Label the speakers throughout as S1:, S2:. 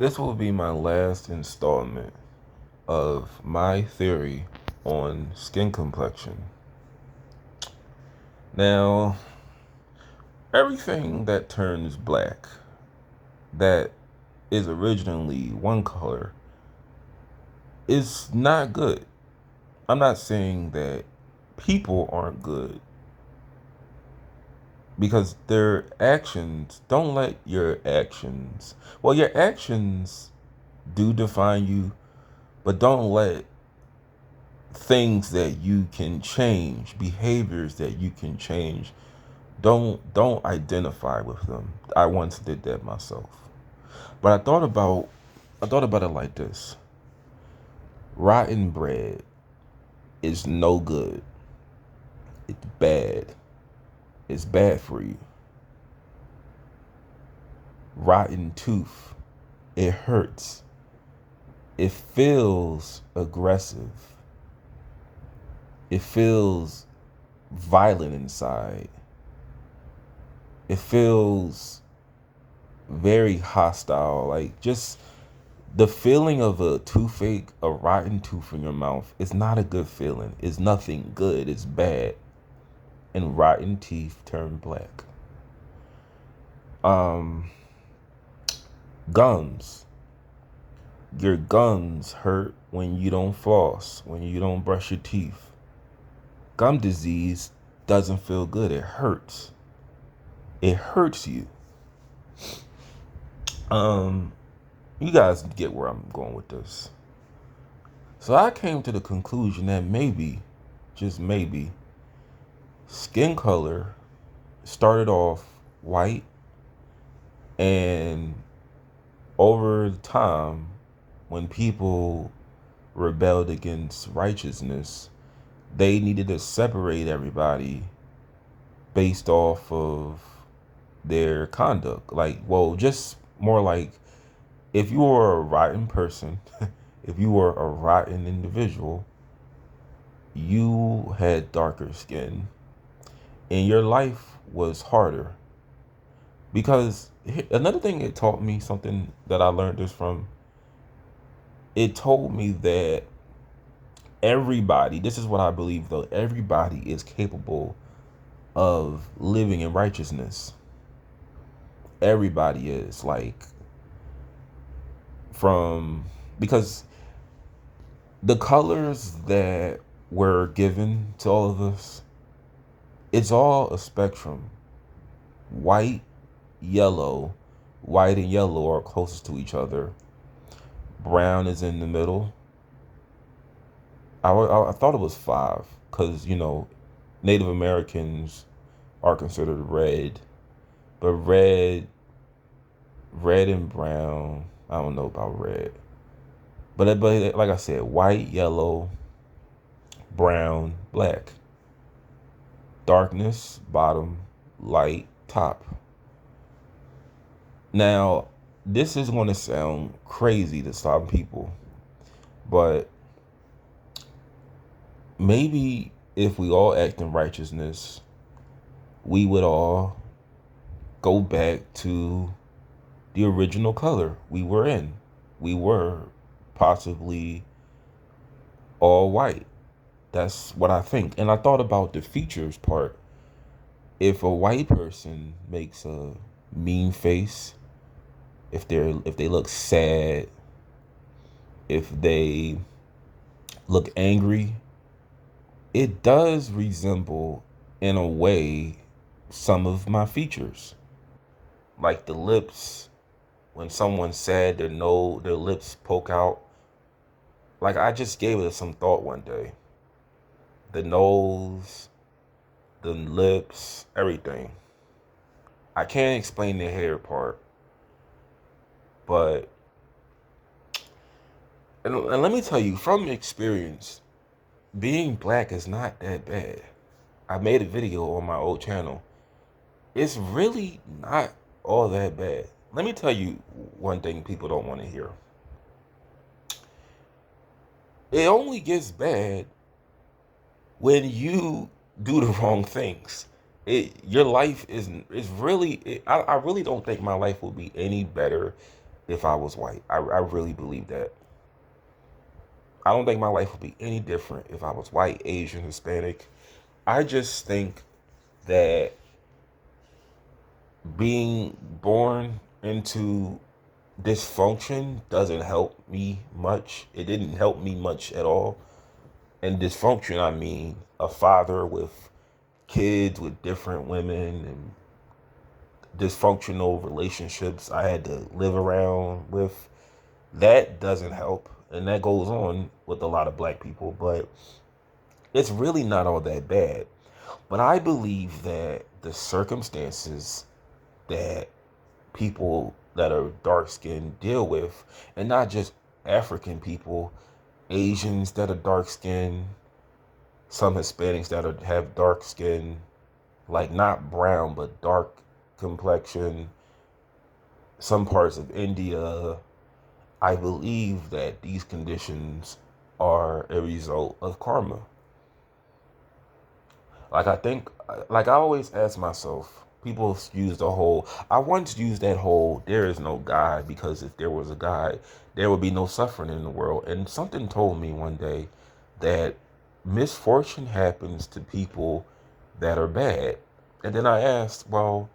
S1: This will be my last installment of my theory on skin complexion. Now, everything that turns black, that is originally one color, is not good. I'm not saying that people aren't good, because their actions, don't let your actions, well, your actions do define you, but don't let things that you can change, behaviors that you can change, don't identify with them. I once did that myself. But I thought about it like this. Rotten bread is no good. It's bad. It's bad for you. Rotten tooth, it hurts. It feels aggressive. It feels violent inside. It feels very hostile. Like, just the feeling of a toothache, a rotten tooth in your mouth, is not a good feeling. It's nothing good. It's bad. And rotten teeth turn black. Um, Gums. Your gums hurt when you don't floss, when you don't brush your teeth. Gum disease doesn't feel good. It hurts. It hurts you. Um, you guys get where I'm going with this. So I came to the conclusion that maybe, just maybe, skin color started off white, and over time, when people rebelled against righteousness, they needed to separate everybody based off of their conduct. Like, well, just more like, if you were a rotten person, if you were a rotten individual, you had darker skin and your life was harder. Because another thing it taught me, something that I learned this from, it told me that everybody, this is what I believe though, everybody is capable of living in righteousness. Everybody is, like, from, because the colors that were given to all of us, it's all a spectrum. White, yellow, white and yellow are closest to each other. Brown is in the middle. I thought it was five, because, Native Americans are considered red, but red and brown, I don't know about red. But like I said, white, yellow, brown, black. Darkness, bottom, light, top. Now, this is going to sound crazy to some people, but maybe if we all act in righteousness, we would all go back to the original color we were in. We were possibly all white. That's what I think. And I thought about the features part. If a white person makes a mean face, if they look sad, if they look angry, it does resemble, in a way, some of my features. Like the lips, when someone's sad, their lips poke out. Like, I just gave it some thought one day. The nose, the lips, everything. I can't explain the hair part, but, and let me tell you from experience, being black is not that bad. I made a video on my old channel. It's really not all that bad. Let me tell you one thing people don't want to hear. It only gets bad when you do the wrong things. Your life is really. I really don't think my life will be any better if I was white. I really believe that. I don't think my life would be any different if I was white, Asian, Hispanic. I just think that being born into dysfunction doesn't help me much. It didn't help me much at all. And dysfunction, I mean a father with kids with different women and dysfunctional relationships I had to live around with. That doesn't help. And that goes on with a lot of black people, but it's really not all that bad. But I believe that the circumstances that people that are dark skinned deal with, and not just African people, Asians that are dark skinned, some Hispanics that have dark skin, like not brown but dark complexion, some parts of India. I believe that these conditions are a result of karma. Like I think, like I always ask myself, people use the whole, I once used that whole, there is no God, because if there was a God, there would be no suffering in the world. And something told me one day that misfortune happens to people that are bad. And then I asked, well,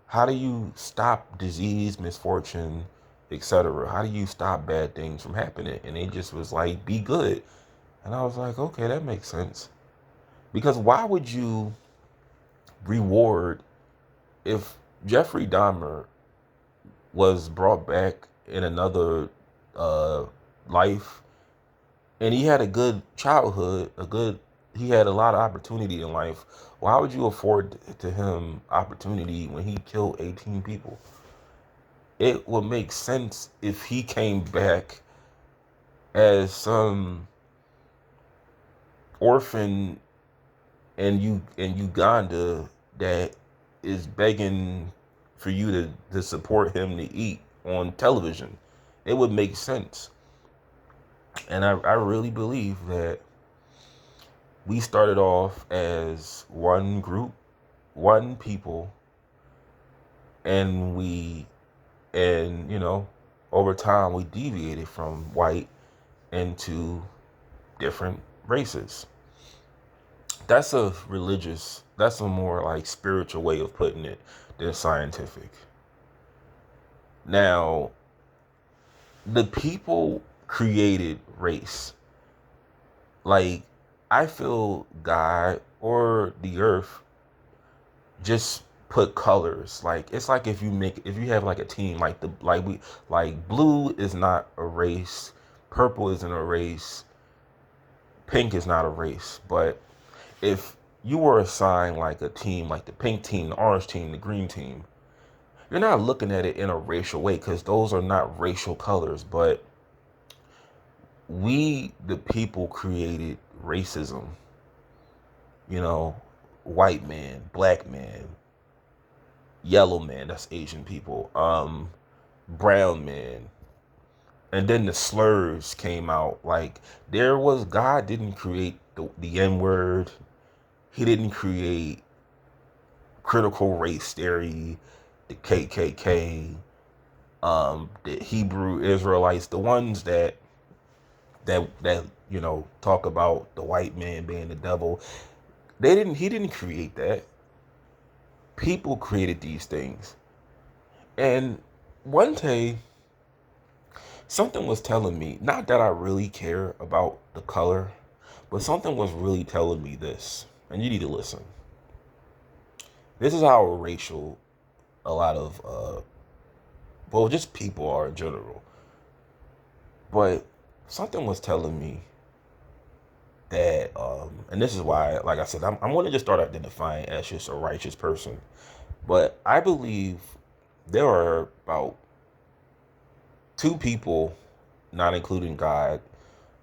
S1: how do you stop disease, misfortune, etc.? How do you stop bad things from happening? And it just was like, be good. And I was like, okay, that makes sense. Because why would you reward if Jeffrey Dahmer was brought back in another uh, life and he had a good childhood, he had a lot of opportunity in life. Why would you afford to him opportunity when he killed 18 people? It would make sense if he came back as some orphan in Uganda that is begging for you to support him to eat on television. It would make sense. And I really believe that we started off as one group, one people, and over time we deviated from white into different races. That's a more like spiritual way of putting it than scientific. Now, the people created race. Like, I feel God or the earth just put colors. Like, it's like if you have like a team, like blue is not a race, purple isn't a race, pink is not a race. But if you were assigned like a team, like the pink team, the orange team, the green team, you're not looking at it in a racial way because those are not racial colors. But we, the people, created racism. You know, white man, black man, yellow man, that's Asian people, brown man. And then the slurs came out. Like, God didn't create the N word. He didn't create critical race theory, the KKK, the Hebrew Israelites, the ones that talk about the white man being the devil. He didn't create that. People created these things. And one day something was telling me, not that I really care about the color, but something was really telling me this. And you need to listen. This is how racial a lot of just people are in general. But something was telling me that, and this is why, like I said, I'm going to just start identifying as just a righteous person. But I believe there are about two people, not including God,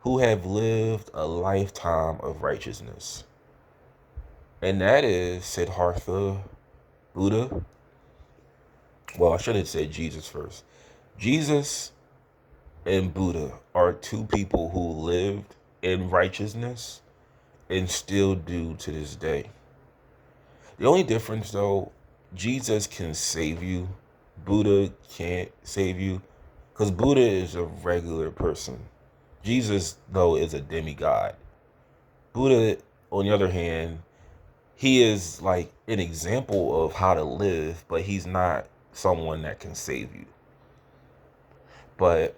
S1: who have lived a lifetime of righteousness. And that is Siddhartha Buddha. Well, I should have said Jesus first. Jesus and Buddha are two people who lived in righteousness and still do to this day. The only difference, though, Jesus can save you. Buddha can't save you. Because Buddha is a regular person. Jesus, though, is a demigod. Buddha, on the other hand, he is like an example of how to live, but he's not someone that can save you. But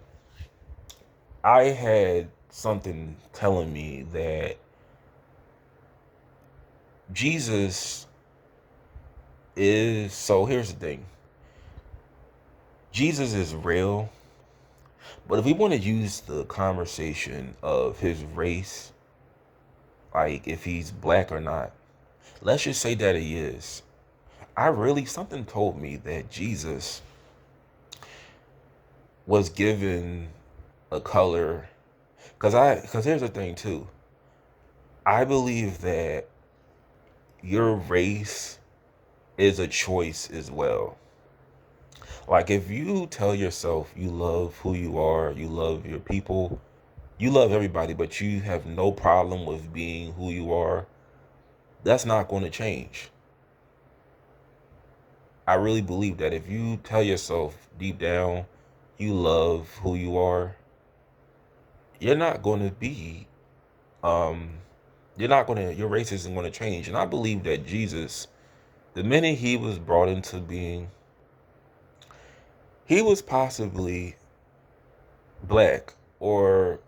S1: I had something telling me that Jesus is, so here's the thing. Jesus is real, but if we want to use the conversation of his race, like if he's black or not, let's just say that he is. Something told me that Jesus was given a color, because here's the thing too. I believe that your race is a choice as well. Like if you tell yourself you love who you are, you love your people, you love everybody, but you have no problem with being who you are, that's not going to change. I really believe that if you tell yourself deep down you love who you are, you're not going to be, um, your race isn't going to change. And I believe that Jesus, the minute he was brought into being, he was possibly black or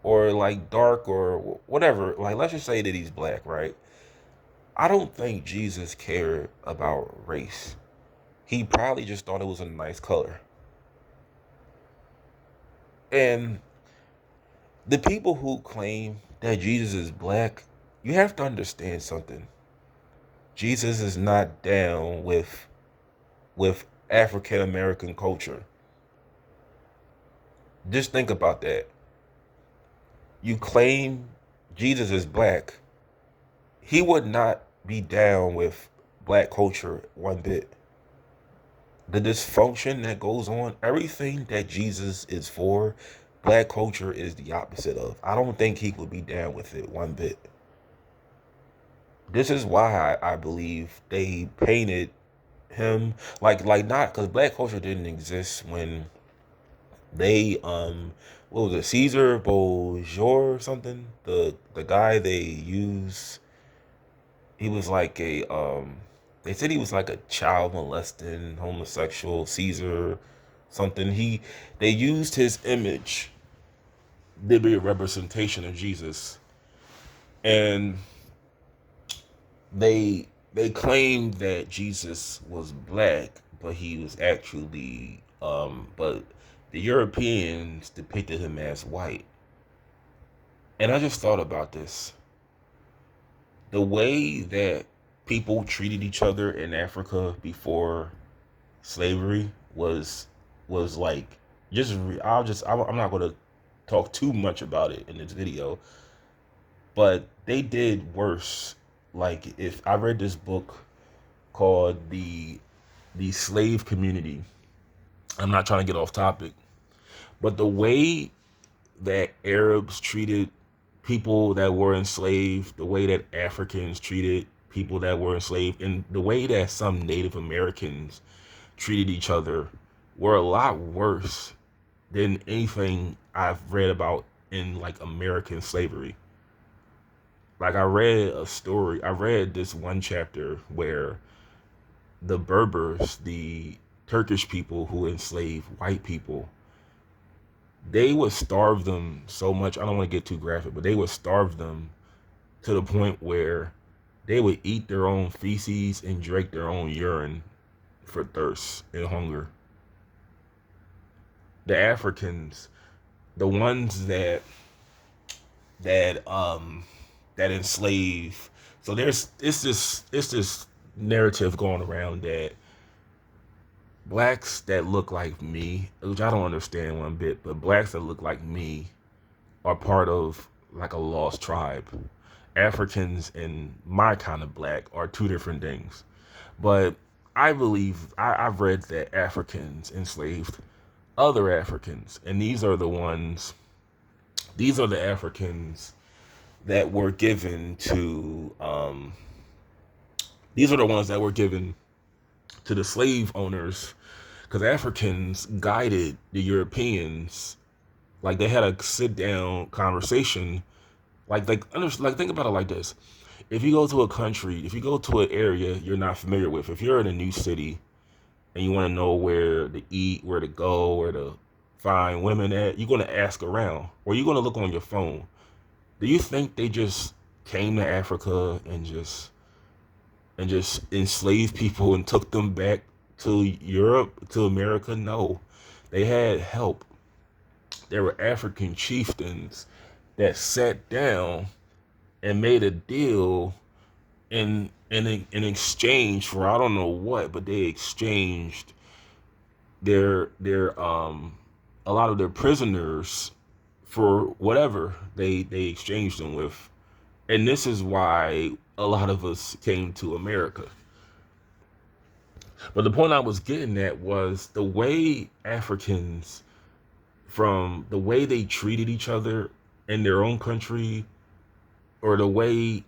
S1: like dark or whatever. Like, let's just say that he's black, right? I don't think Jesus cared about race. He probably just thought it was a nice color. And the people who claim that Jesus is black, you have to understand something. Jesus is not down with African American culture. Just think about that. You claim Jesus is black, he would not be down with black culture one bit. The dysfunction that goes on, everything that Jesus is for, black culture is the opposite of. I don't think he would be down with it one bit. This is why I believe they painted him like not because black culture didn't exist when they what was it, Caesar Borgia or something, the guy they use, he was like a they said he was like a child molesting homosexual Caesar something. They used his image to be a representation of Jesus, and they claimed that Jesus was black, but he was actually but the Europeans depicted him as white. And I just thought about this. The way that people treated each other in Africa before slavery was like I'm not going to talk too much about it in this video, but they did worse. Like if I read this book called the slave community. I'm not trying to get off topic, but the way that Arabs treated people that were enslaved, the way that Africans treated people that were enslaved, and the way that some Native Americans treated each other were a lot worse than anything I've read about in like American slavery. Like I read this one chapter where the Berbers, the Turkish people who enslaved white people, they would starve them so much. I don't want to get too graphic, but they would starve them to the point where they would eat their own feces and drink their own urine for thirst and hunger. The Africans, the ones that enslave. So it's this narrative going around that blacks that look like me, which I don't understand one bit, but blacks that look like me are part of like a lost tribe. Africans and my kind of black are two different things. But I believe I've read that Africans enslaved other Africans, and these are the Africans that were given to these are the ones that were given to the slave owners, because Africans guided the Europeans. Like they had a sit down conversation. Like think about it like this: if you go to a country, if you go to an area you're not familiar with, if you're in a new city and you want to know where to eat, where to go, where to find women at, you're going to ask around, or you're going to look on your phone. Do you think they just came to Africa and just enslaved people and took them back to Europe, to America? No, they had help. There were African chieftains that sat down and made a deal in exchange for I don't know what, but they exchanged their a lot of their prisoners for whatever they exchanged them with. And this is why a lot of us came to America. But the point I was getting at was the way Africans, from the way they treated each other in their own country, or the way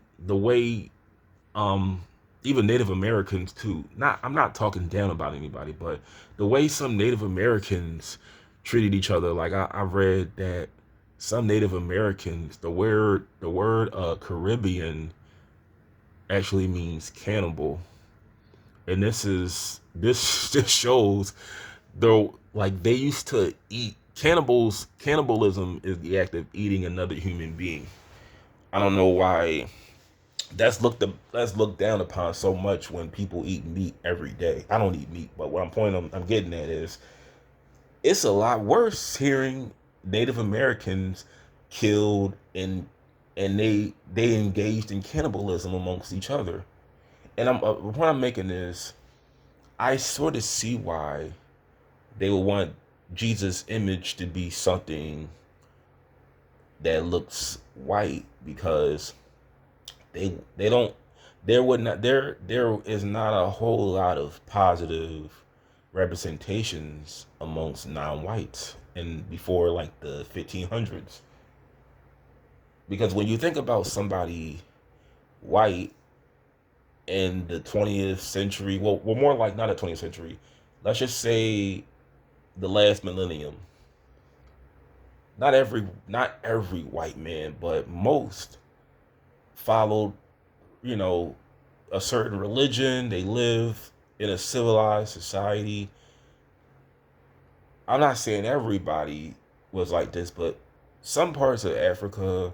S1: um even Native Americans too. Not I'm not talking down about anybody, but the way some Native Americans treated each other. Like I read that some Native Americans, the word Caribbean actually means cannibal. And this shows though, like they used to eat cannibalism is the act of eating another human being. I don't know why that's looked down upon so much when people eat meat every day. I don't eat meat, but what I'm getting at is it's a lot worse hearing Native Americans killed and they engaged in cannibalism amongst each other. And the point I'm making is I sort of see why they would want Jesus' image to be something that looks white, because they don't there is not a whole lot of positive representations amongst non-whites and before like the 1500s. Because when you think about somebody white in the 20th century, well more like not the 20th century, let's just say the last millennium, not every white man, but most followed, you know, a certain religion. They live in a civilized society. I'm not saying everybody was like this, but some parts of Africa,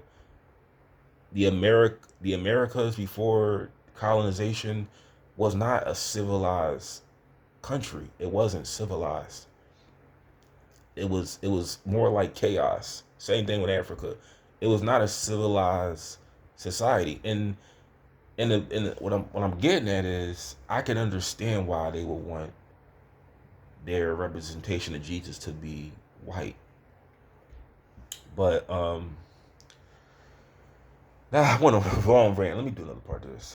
S1: the Americas before colonization, was not a civilized country. It wasn't civilized. It was more like chaos. Same thing with Africa. It was not a civilized society. And what I'm getting at is I can understand why they would want their representation of Jesus to be white. But I went on a long rant. Let me do another part of this.